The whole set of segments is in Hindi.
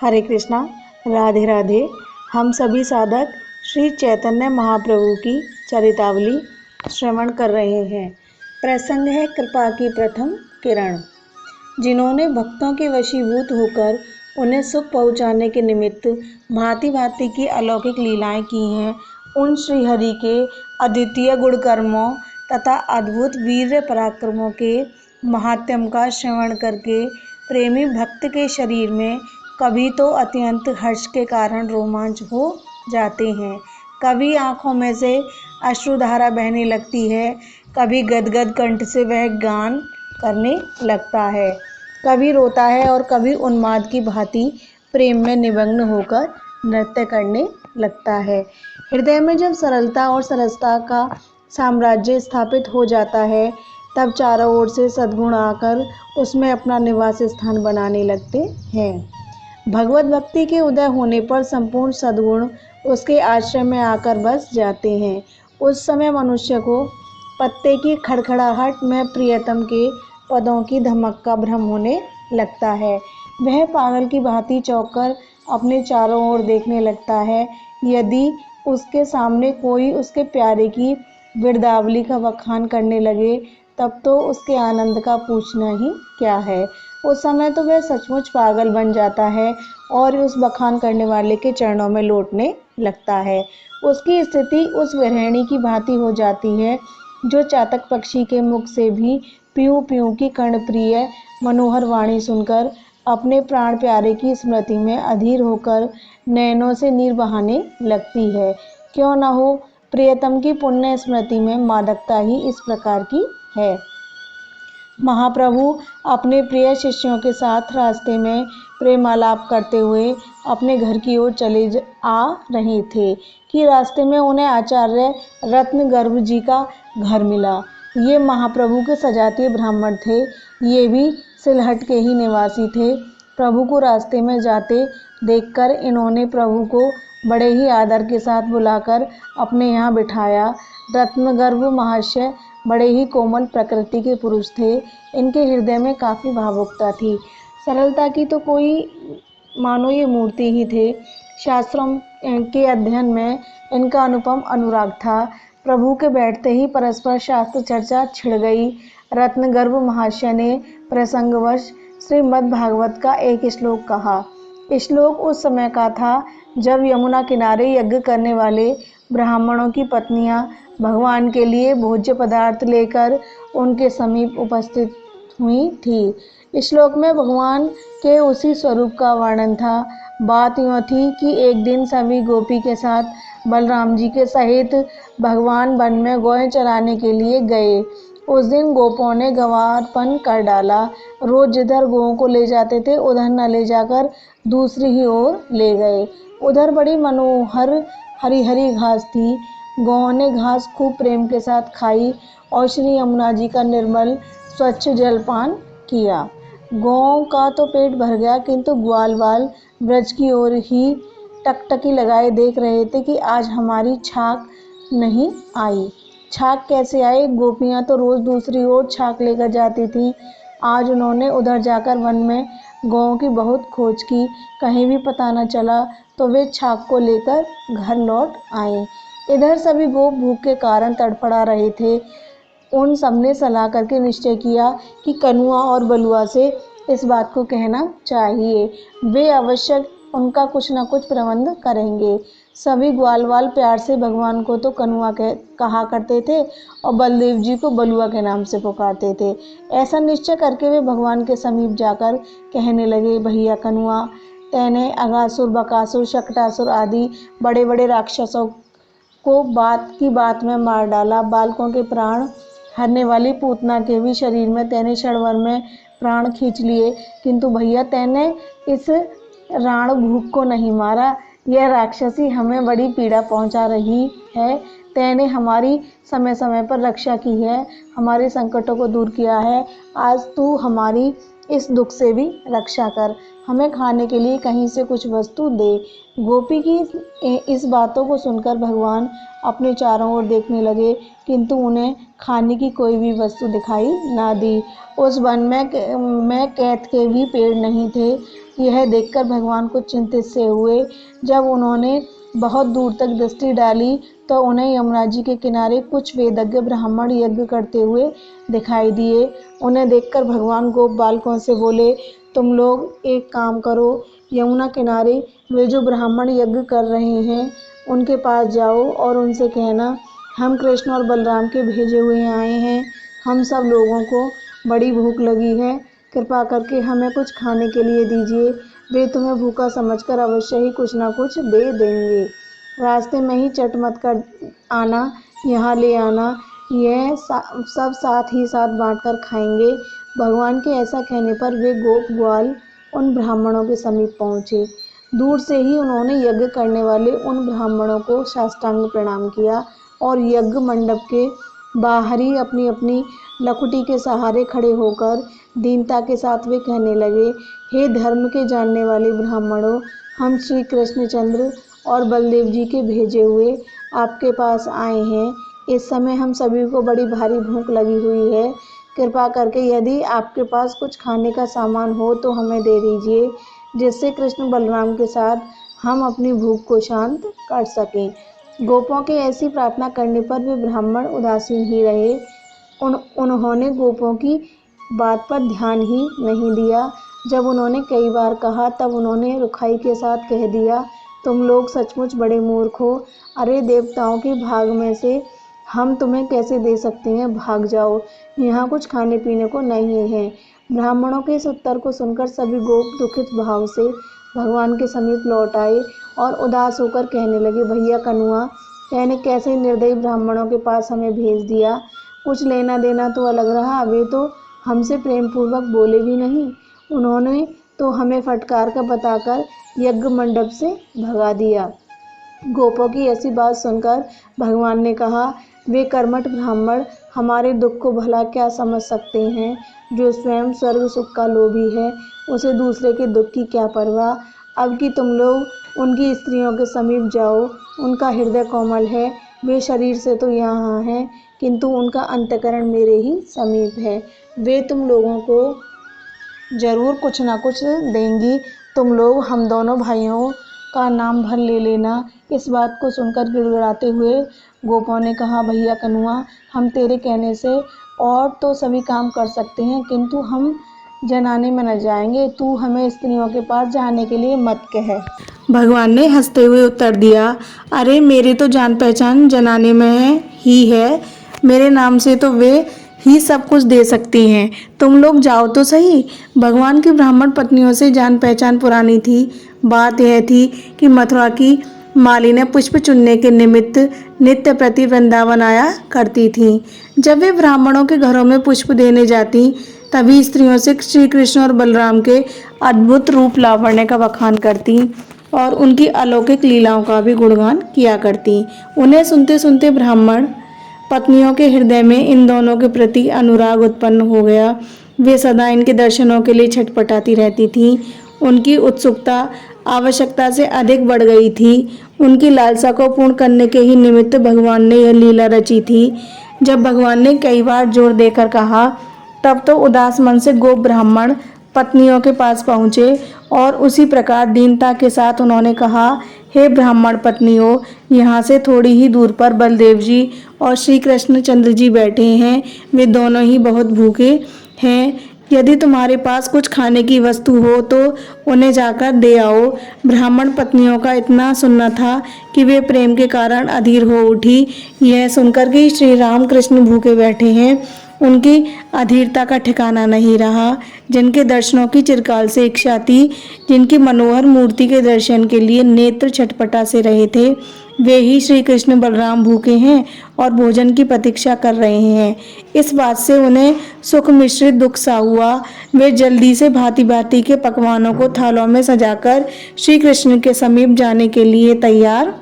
हरे कृष्णा, राधे राधे। हम सभी साधक श्री चैतन्य महाप्रभु की चरितावली श्रवण कर रहे हैं। प्रसंग है कृपा की प्रथम किरण। जिन्होंने भक्तों के वशीभूत होकर उन्हें सुख पहुँचाने के निमित्त भांति भांति की अलौकिक लीलाएं की हैं, उन श्री हरि के अद्वितीय गुण कर्मों तथा अद्भुत वीर्य पराक्रमों के महात्म्य का श्रवण करके प्रेमी भक्त के शरीर में कभी तो अत्यंत हर्ष के कारण रोमांच हो जाते हैं, कभी आँखों में से अश्रुधारा बहने लगती है, कभी गदगद कंठ से वह गान करने लगता है, कभी रोता है और कभी उन्माद की भांति प्रेम में निमग्न होकर नृत्य करने लगता है। हृदय में जब सरलता और सरसता का साम्राज्य स्थापित हो जाता है, तब चारों ओर से सद्गुण आकर उसमें अपना निवास स्थान बनाने लगते हैं। भगवत भक्ति के उदय होने पर संपूर्ण सद्गुण उसके आश्रय में आकर बस जाते हैं। उस समय मनुष्य को पत्ते की खड़खड़ाहट में प्रियतम के पदों की धमक का भ्रम होने लगता है। वह पागल की भांति चौंककर अपने चारों ओर देखने लगता है। यदि उसके सामने कोई उसके प्यारे की बिरदावली का बखान करने लगे, तब तो उसके आनंद का पूछना ही क्या है। उस समय तो वह सचमुच पागल बन जाता है और उस बखान करने वाले के चरणों में लौटने लगता है। उसकी स्थिति उस विरहिणी की भांति हो जाती है, जो चातक पक्षी के मुख से भी पीऊ पीऊ की कर्णप्रिय मनोहर वाणी सुनकर अपने प्राण प्यारे की स्मृति में अधीर होकर नैनों से नीर बहाने लगती है। क्यों न हो, प्रियतम की पुण्य स्मृति में मादकता ही इस प्रकार की है। महाप्रभु अपने प्रिय शिष्यों के साथ रास्ते में प्रेमालाप करते हुए अपने घर की ओर चले आ रहे थे कि रास्ते में उन्हें आचार्य रत्नगर्भ जी का घर मिला। ये महाप्रभु के सजातीय ब्राह्मण थे। ये भी सिलहट के ही निवासी थे। प्रभु को रास्ते में जाते देखकर इन्होंने प्रभु को बड़े ही आदर के साथ बुलाकर अपने यहाँ बिठाया। रत्नगर्भ महाशय बड़े ही कोमल प्रकृति के पुरुष थे। इनके हृदय में काफ़ी भावुकता थी। सरलता की तो कोई मानो ये मूर्ति ही थे। शास्त्रों के अध्ययन में इनका अनुपम अनुराग था। प्रभु के बैठते ही परस्पर शास्त्र चर्चा छिड़ गई। रत्नगर्भ महाशय ने प्रसंगवश श्रीमद् भागवत का एक श्लोक कहा। श्लोक उस समय का था जब यमुना किनारे यज्ञ करने वाले ब्राह्मणों की पत्नियां भगवान के लिए भोज्य पदार्थ लेकर उनके समीप उपस्थित हुई थी। श्लोक में भगवान के उसी स्वरूप का वर्णन था। बात यूँ थी कि एक दिन सभी गोपी के साथ बलराम जी के सहित भगवान वन में गौएं चराने के लिए गए। उस दिन गोपों ने गंवारपन कर डाला। रोज जिधर गौओं को ले जाते थे, उधर न ले जाकर दूसरी ही ओर ले गए। उधर बड़ी मनोहर हरी हरी घास थी। गौओं ने घास खूब प्रेम के साथ खाई और श्री यमुना जी का निर्मल स्वच्छ जलपान किया। गौओं का तो पेट भर गया, किंतु ग्वाल बाल ब्रज की ओर ही टकटकी लगाए देख रहे थे कि आज हमारी छाक नहीं आई। छाक कैसे आई? गोपियां तो रोज दूसरी ओर छाक लेकर जाती थीं। आज उन्होंने उधर जाकर वन में गौओं की बहुत खोज की, कहीं भी पता न चला, तो वे छाक को लेकर घर लौट आए। इधर सभी गोप भूख के कारण तड़फड़ा रहे थे। उन सबने सलाह करके निश्चय किया कि कनुआ और बलुआ से इस बात को कहना चाहिए। वे अवश्य उनका कुछ न कुछ प्रबंध करेंगे। सभी ग्वालवाल प्यार से भगवान को तो कनुआ कहा करते थे और बलदेव जी को बलुआ के नाम से पुकारते थे। ऐसा निश्चय करके वे भगवान के समीप जाकर कहने लगे, भैया कनुआ, तैने अगासुर, बकासुर, शकटासुर आदि बड़े बड़े राक्षसों को बात की बात में मार डाला। बालकों के प्राण हरने वाली पूतना के भी शरीर में तैने क्षणभर में प्राण खींच लिए, किंतु भैया तैने इस राण भूख को नहीं मारा। यह राक्षसी हमें बड़ी पीड़ा पहुंचा रही है। तैने हमारी समय समय पर रक्षा की है, हमारे संकटों को दूर किया है। आज तू हमारी इस दुख से भी रक्षा कर, हमें खाने के लिए कहीं से कुछ वस्तु दे। गोपी की इस बातों को सुनकर भगवान अपने चारों ओर देखने लगे, किंतु उन्हें खाने की कोई भी वस्तु दिखाई ना दी। उस वन में कैथ के भी पेड़ नहीं थे। यह देखकर भगवान कुछ चिंतित से हुए। जब उन्होंने बहुत दूर तक दृष्टि डाली तो उन्हें यमुना जी के किनारे कुछ वेदज्ञ ब्राह्मण यज्ञ करते हुए दिखाई दिए। उन्हें देखकर भगवान गोप बालकों से बोले, तुम लोग एक काम करो, यमुना किनारे वे जो ब्राह्मण यज्ञ कर रहे हैं उनके पास जाओ और उनसे कहना, हम कृष्ण और बलराम के भेजे हुए आए हैं। हम सब लोगों को बड़ी भूख लगी है, कृपा करके हमें कुछ खाने के लिए दीजिए। वे तुम्हें भूखा समझकर अवश्य ही कुछ न कुछ दे देंगे। रास्ते में ही चट मत कर आना, यहाँ ले आना, यह सब साथ ही साथ बांटकर खाएंगे। भगवान के ऐसा कहने पर वे गोप ग्वाल उन ब्राह्मणों के समीप पहुँचे। दूर से ही उन्होंने यज्ञ करने वाले उन ब्राह्मणों को साष्टांग प्रणाम किया और यज्ञ मंडप के बाहर ही अपनी अपनी लकुटी के सहारे खड़े होकर दीनता के साथ वे कहने लगे, हे धर्म के जानने वाले ब्राह्मणों, हम श्री कृष्णचंद्र और बलदेव जी के भेजे हुए आपके पास आए हैं। इस समय हम सभी को बड़ी भारी भूख लगी हुई है। कृपा करके यदि आपके पास कुछ खाने का सामान हो तो हमें दे दीजिए, जिससे कृष्ण बलराम के साथ हम अपनी भूख को शांत कर सकें। गोपों के ऐसी प्रार्थना करने पर वे ब्राह्मण उदासीन ही रहे। उन्होंने गोपों की बात पर ध्यान ही नहीं दिया। जब उन्होंने कई बार कहा तब उन्होंने रुखाई के साथ कह दिया, तुम लोग सचमुच बड़े मूर्ख हो। अरे देवताओं के भाग में से हम तुम्हें कैसे दे सकते हैं, भाग जाओ, यहाँ कुछ खाने पीने को नहीं है। ब्राह्मणों के इस उत्तर को सुनकर सभी गोप दुखित भाव से भगवान के समीप लौट आए और उदास होकर कहने लगे, भैया कनुआ, मैंने कैसे निर्दयी ब्राह्मणों के पास हमें भेज दिया। कुछ लेना देना तो अलग रहा, वे तो हमसे प्रेम पूर्वक बोले भी नहीं। उन्होंने तो हमें फटकार कर बताकर यज्ञ मंडप से भगा दिया। गोपों की ऐसी बात सुनकर भगवान ने कहा, वे कर्मठ ब्राह्मण हमारे दुख को भला क्या समझ सकते हैं। जो स्वयं स्वर्ग सुख का लोभी है, उसे दूसरे के दुख की क्या परवाह। अब कि तुम लोग उनकी स्त्रियों के समीप जाओ, उनका हृदय कोमल है। वे शरीर से तो यहाँ हैं, किंतु उनका अंतःकरण मेरे ही समीप है। वे तुम लोगों को जरूर कुछ ना कुछ देंगी। तुम लोग हम दोनों भाइयों का नाम भर ले लेना। इस बात को सुनकर गिड़गिड़ाते हुए गोपों ने कहा, भैया कनुआ, हम तेरे कहने से और तो सभी काम कर सकते हैं, किंतु हम जनाने में न जाएंगे। तू हमें स्त्रियों के पास जाने के लिए मत कह। भगवान ने हंसते हुए उत्तर दिया, अरे मेरी तो जान पहचान जनाने में ही है। मेरे नाम से तो वे ही सब कुछ दे सकती हैं। तुम लोग जाओ तो सही। भगवान की ब्राह्मण पत्नियों से जान पहचान पुरानी थी। बात यह थी कि मथुरा की मालिनी पुष्प चुनने के निमित्त नित्य प्रति वृंदावन आया करती थीं। जब वे ब्राह्मणों के घरों में पुष्प देने जाती, तभी स्त्रियों से श्री कृष्ण और बलराम के अद्भुत रूप लावण्य का बखान करती और उनकी अलौकिक लीलाओं का भी गुणगान किया करती। उन्हें सुनते सुनते ब्राह्मण पत्नियों के हृदय में इन दोनों के प्रति अनुराग उत्पन्न हो गया। वे सदा इनके दर्शनों के लिए छटपटाती रहती थीं। उनकी उत्सुकता आवश्यकता से अधिक बढ़ गई थी। उनकी लालसा को पूर्ण करने के ही निमित्त भगवान ने यह लीला रची थी। जब भगवान ने कई बार जोर देकर कहा, तब तो उदास मन से गोप ब्राह्मण पत्नियों के पास पहुँचे और उसी प्रकार दीनता के साथ उन्होंने कहा, हे ब्राह्मण पत्नियों, यहाँ से थोड़ी ही दूर पर बलदेव जी और श्री कृष्णचंद्र जी बैठे हैं। वे दोनों ही बहुत भूखे हैं। यदि तुम्हारे पास कुछ खाने की वस्तु हो तो उन्हें जाकर दे आओ। ब्राह्मण पत्नियों का इतना सुनना था कि वे प्रेम के कारण अधीर हो उठी। यह सुनकर कि श्री राम कृष्ण भूखे बैठे हैं, उनकी अधीरता का ठिकाना नहीं रहा। जिनके दर्शनों की चिरकाल से इच्छा थी, जिनकी मनोहर मूर्ति के दर्शन के लिए नेत्र छटपटा से रहे थे, वे ही श्री कृष्ण बलराम भूखे हैं और भोजन की प्रतीक्षा कर रहे हैं। इस बात से उन्हें सुख मिश्रित दुख सा हुआ। वे जल्दी से भांति भांति के पकवानों को थालों में सजाकर श्री कृष्ण के समीप जाने के लिए तैयार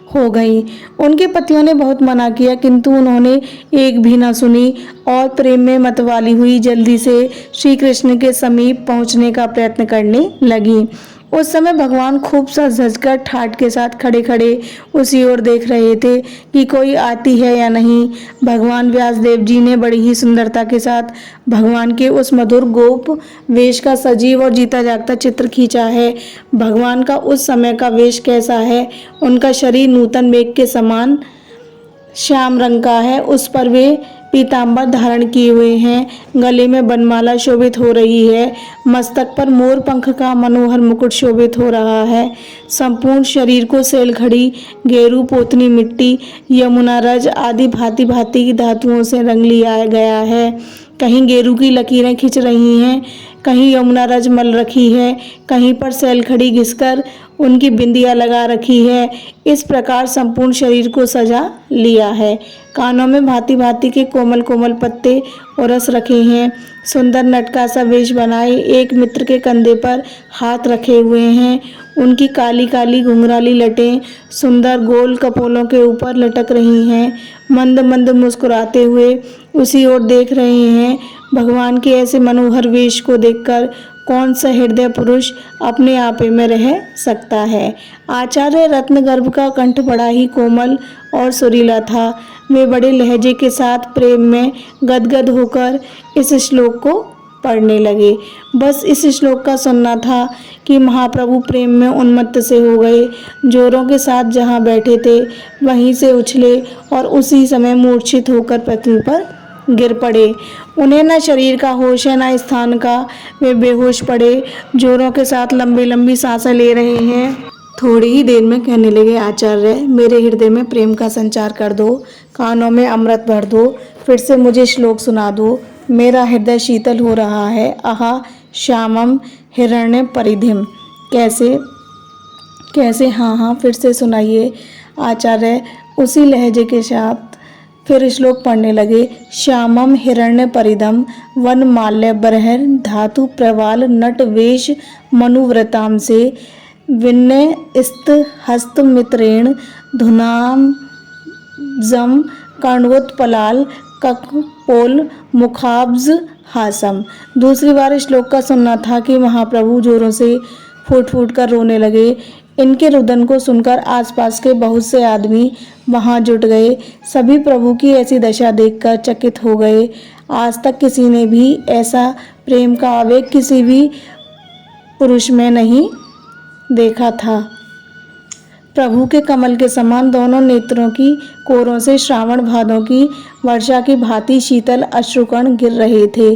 हो गई। उनके पतियों ने बहुत मना किया, किंतु उन्होंने एक भी न सुनी और प्रेम में मतवाली हुई जल्दी से श्री कृष्ण के समीप पहुंचने का प्रयत्न करने लगी। उस समय भगवान खूब सज धज कर ठाठ के साथ खड़े खड़े उसी ओर देख रहे थे कि कोई आती है या नहीं। भगवान व्यासदेव जी ने बड़ी ही सुंदरता के साथ भगवान के उस मधुर गोप वेश का सजीव और जीता जागता चित्र खींचा है। भगवान का उस समय का वेश कैसा है? उनका शरीर नूतन मेघ के समान श्याम रंग का है, उस पर वे पीतांबर धारण किए हुए हैं, गले में बनमाला शोभित हो रही है, मस्तक पर मोर पंख का मनोहर मुकुट शोभित हो रहा है। संपूर्ण शरीर को सेलखड़ी, गेरू, पोतनी मिट्टी, यमुना रज आदि भांति भांति की धातुओं से रंग लिया गया है। कहीं गेरू की लकीरें खिंच रही हैं, कहीं यमुना रज मल रखी है, कहीं पर सेलखड़ी घिसकर उनकी बिंदिया लगा रखी है। इस प्रकार संपूर्ण शरीर को सजा लिया है। कानों में भांति भांति के कोमल कोमल पत्ते और रस रखे हैं। सुंदर नटका सा वेश बनाए एक मित्र के कंधे पर हाथ रखे हुए हैं। उनकी काली काली घुंघराली लटें सुंदर गोल कपोलों के ऊपर लटक रही हैं। मंद मंद मुस्कुराते हुए उसी ओर देख रहे हैं। भगवान के ऐसे मनोहर वेश को देखकर कौन सा हृदय पुरुष अपने आपे में रह सकता है। आचार्य रत्नगर्भ का कंठ बड़ा ही कोमल और सुरीला था। वे बड़े लहजे के साथ प्रेम में गदगद होकर इस श्लोक को पढ़ने लगे। बस इस श्लोक का सुनना था कि महाप्रभु प्रेम में उन्मत्त से हो गए। जोरों के साथ जहाँ बैठे थे वहीं से उछले और उसी समय मूर्छित होकर पृथ्वी पर गिर पड़े। उन्हें न शरीर का होश है न स्थान का। वे बेहोश पड़े, जोरों के साथ लंबी लंबी सांसें ले रहे हैं। थोड़ी ही देर में कहने लगे, आचार्य मेरे हृदय में प्रेम का संचार कर दो, कानों में अमृत भर दो, फिर से मुझे श्लोक सुना दो। मेरा हृदय शीतल हो रहा है। आहा श्यामम हिरण्य परिधिम। कैसे कैसे? हाँ हाँ फिर से सुनाइए। आचार्य उसी लहजे के साथ फिर श्लोक पढ़ने लगे। श्यामम हिरण्य परिदम वन माल्य बरहर धातु प्रवाल नट वेश मनुव्रताम से विनय स्त हस्त मित्रेण धुनाम जम कर्णोत्पलाल ककपोल मुखाब्ज हासम। दूसरी बार श्लोक का सुनना था कि महाप्रभु जोरों से फूट फूट कर रोने लगे। इनके रुदन को सुनकर आसपास के बहुत से आदमी वहां जुट गए। सभी प्रभु की ऐसी दशा देखकर चकित हो गए। आज तक किसी ने भी ऐसा प्रेम का आवेग किसी भी पुरुष में नहीं देखा था। प्रभु के कमल के समान दोनों नेत्रों की कोरों से श्रावण भादों की वर्षा की भांति शीतल अश्रुकण गिर रहे थे।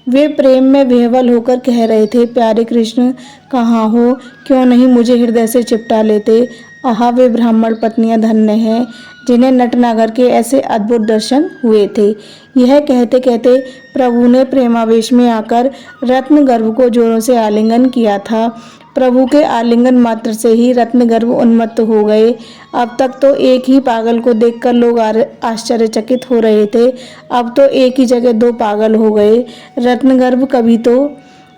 वे प्रेम में विह्वल होकर कह रहे थे, प्यारे कृष्ण कहाँ हो? क्यों नहीं मुझे हृदय से चिपटा लेते? आहा वे ब्राह्मण पत्नियां धन्य हैं जिन्हें नटनागर के ऐसे अद्भुत दर्शन हुए थे। यह कहते कहते प्रभु ने प्रेमावेश में आकर रत्नगर्भ को जोरों से आलिंगन किया था। प्रभु के आलिंगन मात्र से ही रत्नगर्भ उन्मत्त हो गए। अब तक तो एक ही पागल को देखकर लोग आश्चर्यचकित हो रहे थे, अब तो एक ही जगह दो पागल हो गए। रत्नगर्भ कभी तो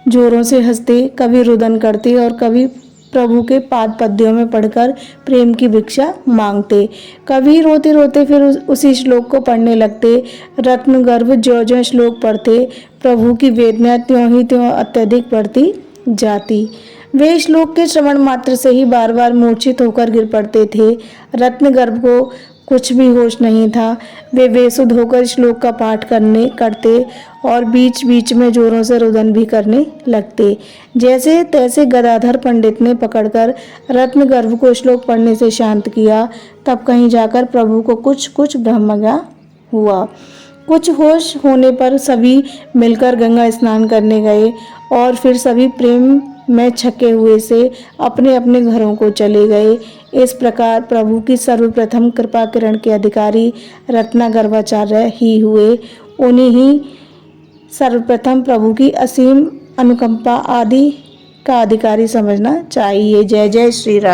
जोरों से हंसते, कभी रुदन करते और कभी प्रभु के पाद पद्यों में पढ़कर प्रेम की भिक्षा मांगते। कभी रोते रोते फिर उसी श्लोक को पढ़ने लगते। रत्नगर्भ ज्यों ज्यों श्लोक पढ़ते प्रभु की वेदना त्यों ही त्यों अत्यधिक बढ़ती जाती। वे श्लोक के श्रवण मात्र से ही बार बार मूर्छित होकर गिर पड़ते थे। रत्नगर्भ को कुछ भी होश नहीं था। वे बेसुध होकर श्लोक का पाठ करते और बीच बीच में जोरों से रुदन भी करने लगते। जैसे तैसे गदाधर पंडित ने पकड़कर रत्नगर्भ को श्लोक पढ़ने से शांत किया। तब कहीं जाकर प्रभु को कुछ भ्रम हुआ। कुछ होश होने पर सभी मिलकर गंगा स्नान करने गए और फिर सभी प्रेम में छके हुए से अपने अपने घरों को चले गए। इस प्रकार प्रभु की सर्वप्रथम कृपा किरण के अधिकारी रत्नगर्भाचार्य ही हुए। उन्हीं ही सर्वप्रथम प्रभु की असीम अनुकंपा आदि का अधिकारी समझना चाहिए। जय जय श्री राम।